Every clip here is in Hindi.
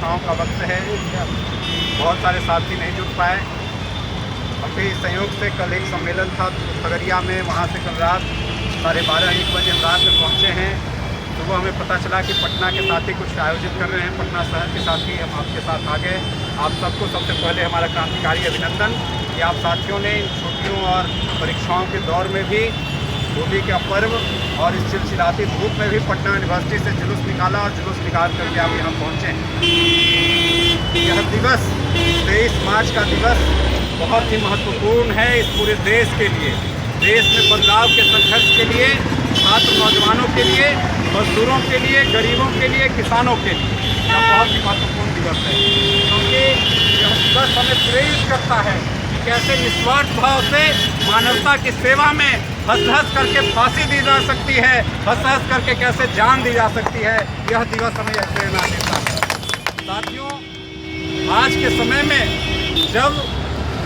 परीक्षाओं का वक्त है, बहुत सारे साथी नहीं जुट पाए। हम भी संयोग से कल एक सम्मेलन था खगड़िया में, वहाँ से कल रात 12:30-1 बजे हम रात में पहुँचे हैं। सुबह हमें पता चला कि पटना के साथी कुछ आयोजित कर रहे हैं, पटना शहर के साथी हम आपके साथ आ गए। आप सबको सबसे पहले हमारा क्रांतिकारी अभिनंदन कि आप साथियों ने इन छुट्टियों और परीक्षाओं के दौर में भी होली का पर्व और इस चिलचिलाती धूप में भी पटना यूनिवर्सिटी से जुलूस निकाला और जुलूस निकाल करके आप यहाँ पहुँचे। यह दिवस 23 मार्च का दिवस बहुत ही महत्वपूर्ण है इस पूरे देश के लिए, देश में बदलाव के संघर्ष के लिए, छात्र नौजवानों के लिए, मजदूरों के लिए, गरीबों के लिए, किसानों के लिए यह बहुत ही महत्वपूर्ण दिवस है, क्योंकि यह दिवस हमें प्रेरित करता है कि कैसे निस्वार्थ भाव से मानवता की सेवा में हंस हंस करके फांसी दी जा सकती है, हंस हंस करके कैसे जान दी जा सकती है। यह दिवस हमें यह प्रेरणा देता है। साथियों, आज के समय में जब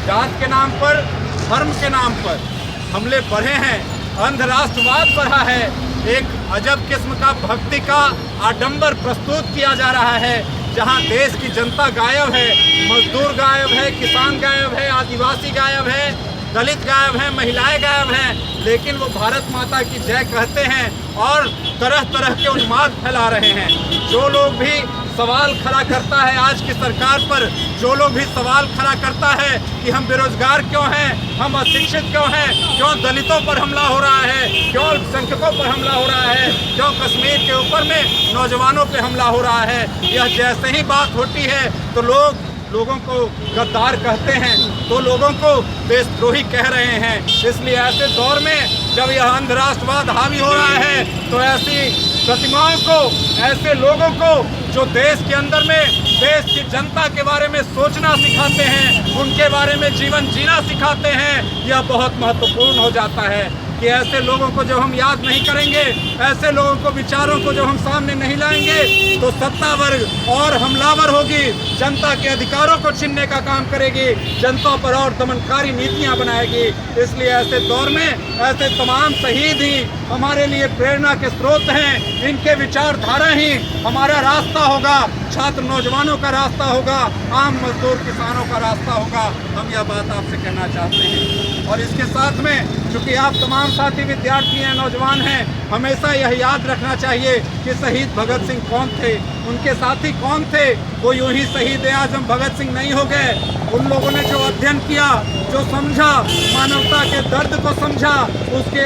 जात के नाम पर, धर्म के नाम पर हमले बढ़े हैं, अंध राष्ट्रवाद बढ़ा है, एक अजब किस्म का भक्ति का आडंबर प्रस्तुत किया जा रहा है, जहां देश की जनता गायब है, मजदूर गायब है, किसान गायब है, आदिवासी गायब है, दलित गायब हैं, महिलाएं गायब हैं, लेकिन वो भारत माता की जय कहते हैं और तरह तरह के उन्माद फैला रहे हैं। जो लोग भी सवाल खड़ा करता है आज की सरकार पर, जो लोग भी सवाल खड़ा करता है कि हम बेरोजगार क्यों हैं, हम अशिक्षित क्यों हैं, क्यों दलितों पर हमला हो रहा है, क्यों अल्पसंख्यकों पर हमला हो रहा है, क्यों कश्मीर के ऊपर में नौजवानों पर हमला हो रहा है, यह जैसे ही बात होती है तो लोगों को गद्दार कहते हैं, तो लोगों को देशद्रोही कह रहे हैं। इसलिए ऐसे दौर में जब यह अंध राष्ट्रवाद हावी हो रहा है तो ऐसी प्रतिमाओं को, ऐसे लोगों को जो देश के अंदर में देश की जनता के बारे में सोचना सिखाते हैं, उनके बारे में जीवन जीना सिखाते हैं, यह बहुत महत्वपूर्ण हो जाता है कि ऐसे लोगों को जब हम याद नहीं करेंगे, ऐसे लोगों को, विचारों को जब हम सामने नहीं लाएंगे तो सत्ता वर्ग और हमलावर होगी, जनता के अधिकारों को छीनने का काम करेगी, जनता पर और दमनकारी नीतियां बनाएगी। इसलिए ऐसे दौर में ऐसे तमाम शहीद ही हमारे लिए प्रेरणा के स्रोत हैं। इनके विचारधारा ही हमारा रास्ता होगा, छात्र नौजवानों का रास्ता होगा, आम मजदूर किसानों का रास्ता होगा। हम यह बात आपसे कहना चाहते हैं। और इसके साथ में चूँकि आप तमाम साथी विद्यार्थी हैं, नौजवान हैं, हमेशा यह याद रखना चाहिए कि शहीद भगत सिंह कौन थे, उनके साथी कौन थे। वो यूं ही शहीद आजम भगत सिंह नहीं हो गए। उन लोगों ने जो अध्ययन किया, जो समझा, मानवता के दर्द को समझा, उसके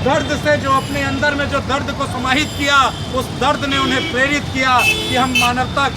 दर्द से जो अपने अंदर में जो दर्द को समाहित किया, उस दर्द ने उन्हें प्रेरित किया कि हम मानवता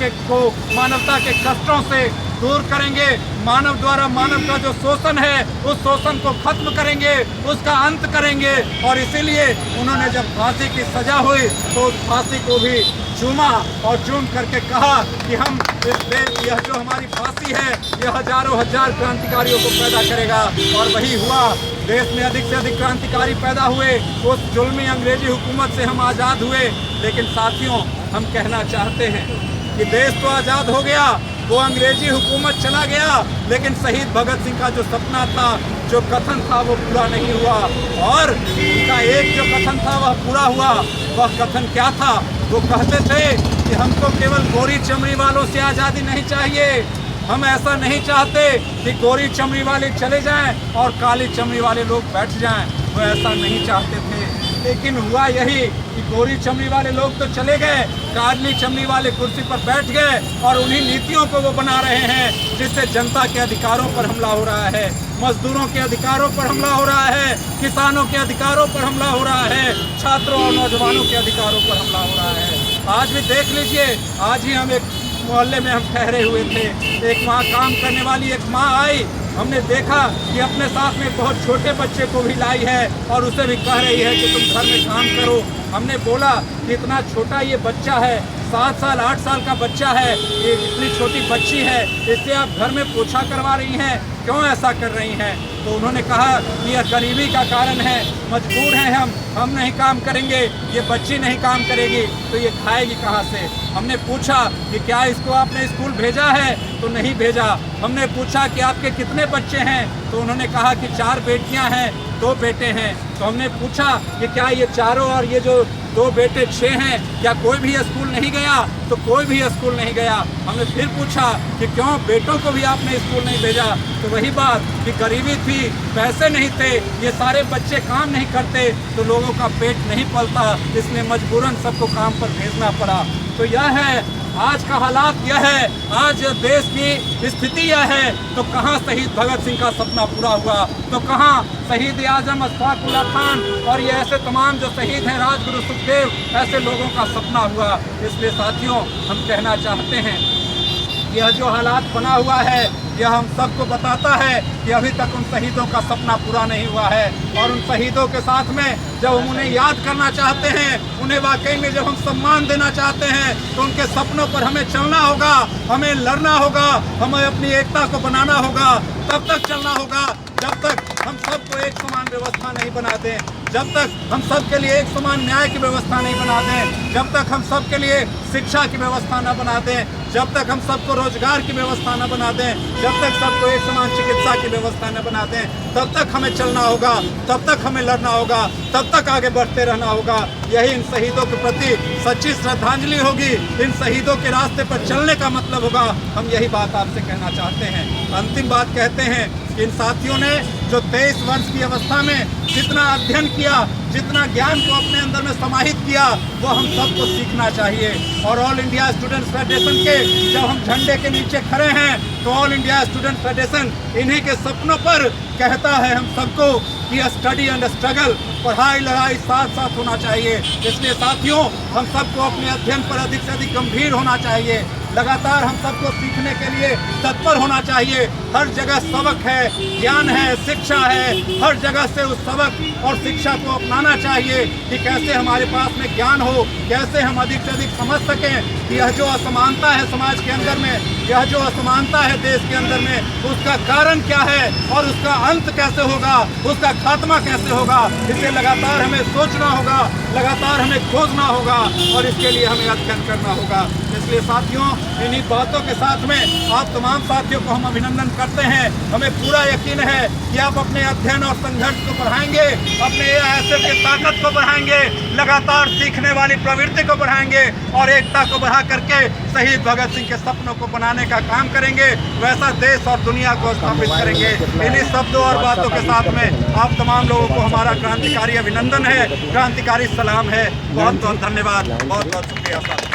के कष्टों से दूर करेंगे, मानव द्वारा मानव का जो शोषण है उस शोषण को खत्म करेंगे, उसका अंत करेंगे। और इसीलिए उन्होंने जब फांसी की सजा हुई तो उस फांसी को भी चूमा और चूम करके कहा कि हम यह जो हमारी फांसी है यह हजारों हजार क्रांतिकारियों को पैदा करेगा। और वही हुआ, देश में अधिक से अधिक क्रांतिकारी पैदा हुए, उस जुल्मी अंग्रेजी हुकूमत से हम आज़ाद हुए। लेकिन साथियों, हम कहना चाहते हैं कि देश तो आज़ाद हो गया, वो अंग्रेजी हुकूमत चला गया, लेकिन शहीद भगत सिंह का जो सपना था, जो कथन था, वो पूरा नहीं हुआ। और उनका एक जो कथन था वह पूरा हुआ। वह कथन क्या था? वो कहते थे कि हमको केवल गोरी चमड़ी वालों से आज़ादी नहीं चाहिए, हम ऐसा नहीं चाहते कि गोरी चमड़ी वाले चले जाएं और काली चमड़ी वाले लोग बैठ जाएं। वो ऐसा नहीं चाहते थे। लेकिन हुआ यही कि गोरी चमड़ी वाले लोग तो चले गए, काली चमड़ी वाले कुर्सी पर बैठ गए और उन्हीं नीतियों को वो बना रहे हैं जिससे जनता के अधिकारों पर हमला हो रहा है, मजदूरों के अधिकारों पर हमला हो रहा है, किसानों के अधिकारों पर हमला हो रहा है, छात्रों और नौजवानों के अधिकारों पर हमला हो रहा है। आज भी देख लीजिए, आज ही हम एक मोहल्ले में हम ठहरे हुए थे, एक वहाँ काम करने वाली एक माँ आई, हमने देखा कि अपने साथ में बहुत छोटे बच्चे को भी लाई है और उसे भी कह रही है कि तुम घर में काम करो। हमने बोला कि इतना छोटा ये बच्चा है, 7 साल 8 साल का बच्चा है, ये इतनी छोटी बच्ची है, इससे आप घर में पोछा करवा रही हैं, क्यों ऐसा कर रही हैं? तो उन्होंने कहा कि यह गरीबी का कारण है, मजबूर हैं हम नहीं काम करेंगे, ये बच्ची नहीं काम करेगी तो ये खाएगी कहाँ से। हमने पूछा कि क्या इसको आपने स्कूल भेजा है? तो नहीं भेजा। हमने पूछा कि आपके कितने बच्चे हैं? तो उन्होंने कहा कि 4 बेटियां हैं, 2 बेटे हैं। तो हमने पूछा कि क्या ये चारों और ये जो 2 बेटे 6 हैं, क्या कोई भी स्कूल नहीं गया? तो कोई भी स्कूल नहीं गया। हमने फिर पूछा कि क्यों बेटों को भी आपने स्कूल नहीं भेजा? तो वही बात कि गरीबी थी, पैसे नहीं थे, ये सारे बच्चे काम नहीं करते तो लोगों का पेट नहीं पलता, इसलिए मजबूरन सबको काम पर भेजना पड़ा। तो यह है आज का हालात, यह है आज देश की स्थिति, यह है। तो कहाँ शहीद भगत सिंह का सपना पूरा हुआ? तो कहाँ शहीद आजम अशफाक उल्लाह खान और ये ऐसे तमाम जो शहीद हैं, राजगुरु सुखदेव, ऐसे लोगों का सपना हुआ? इसलिए साथियों, हम कहना चाहते हैं यह जो हालात बना हुआ है यह हम सबको बताता है कि अभी तक उन शहीदों का सपना पूरा नहीं हुआ है। और उन शहीदों के साथ में जब हम उन्हें याद करना चाहते हैं, उन्हें वाकई में जब हम सम्मान देना चाहते हैं, तो उनके सपनों पर हमें चलना होगा, हमें लड़ना होगा, हमें अपनी एकता को बनाना होगा। तब तक चलना होगा जब तक हम सबको एक समान व्यवस्था नहीं बना दें, जब तक हम सब के लिए एक समान न्याय की व्यवस्था नहीं बना दें, जब तक हम सब के लिए शिक्षा की व्यवस्था न बना दें, जब तक हम सबको रोजगार की व्यवस्था न बना दें, जब तक सबको एक समान चिकित्सा की व्यवस्था न बना दें, तब तक हमें चलना होगा, तब तक हमें लड़ना होगा, तब तक आगे बढ़ते रहना होगा। यही इन शहीदों के प्रति सच्ची श्रद्धांजलि होगी, इन शहीदों के रास्ते पर चलने का मतलब होगा। हम यही बात आपसे कहना चाहते हैं। अंतिम बात कहते हैं, इन साथियों ने जो 23 वर्ष की अवस्था में जितना अध्ययन किया, जितना ज्ञान को अपने अंदर में समाहित किया, वो हम सबको सीखना चाहिए। और ऑल इंडिया स्टूडेंट्स फेडरेशन के जब हम झंडे के नीचे खड़े हैं, तो ऑल इंडिया स्टूडेंट फेडरेशन इन्हीं के सपनों पर कहता है हम सबको कि स्टडी एंड स्ट्रगल, पढ़ाई लड़ाई साथ साथ होना चाहिए। इसलिए साथियों, हम सबको अपने अध्ययन पर अधिक से अधिक गंभीर होना चाहिए। लगातार हम सबको सीखने के लिए तत्पर होना चाहिए। हर जगह सबक है, ज्ञान है, शिक्षा है, हर जगह से उस सबक और शिक्षा को अपनाना चाहिए कि कैसे हमारे पास में ज्ञान हो, कैसे हम अधिक से अधिक समझ सकें कि यह जो असमानता है समाज के अंदर में, यह जो असमानता है देश के अंदर में, उसका कारण क्या है और उसका अंत कैसे होगा, उसका खात्मा कैसे होगा। इसे लगातार हमें सोचना होगा, लगातार हमें खोजना होगा और इसके लिए हमें अध्ययन करना होगा। इसलिए साथियों, इन्हीं बातों के साथ में आप तमाम साथियों को हम अभिनंदन करते हैं। हमें पूरा यकीन है कि आप अपने अध्ययन और संघर्ष को बढ़ाएंगे, अपने एएसएफ की ताकत को बढ़ाएंगे, लगातार सीखने वाली प्रवृत्ति को बढ़ाएंगे और एकता को बढ़ा करके शहीद भगत सिंह के सपनों को बनाने का काम करेंगे। वैसा देश और दुनिया को स्थापित करेंगे। इन्हीं शब्दों और बातों के साथ में आप तमाम लोगों को हमारा क्रांतिकारी अभिनंदन है, क्रांतिकारी सलाम है। बहुत बहुत धन्यवाद, बहुत बहुत शुक्रिया साहब।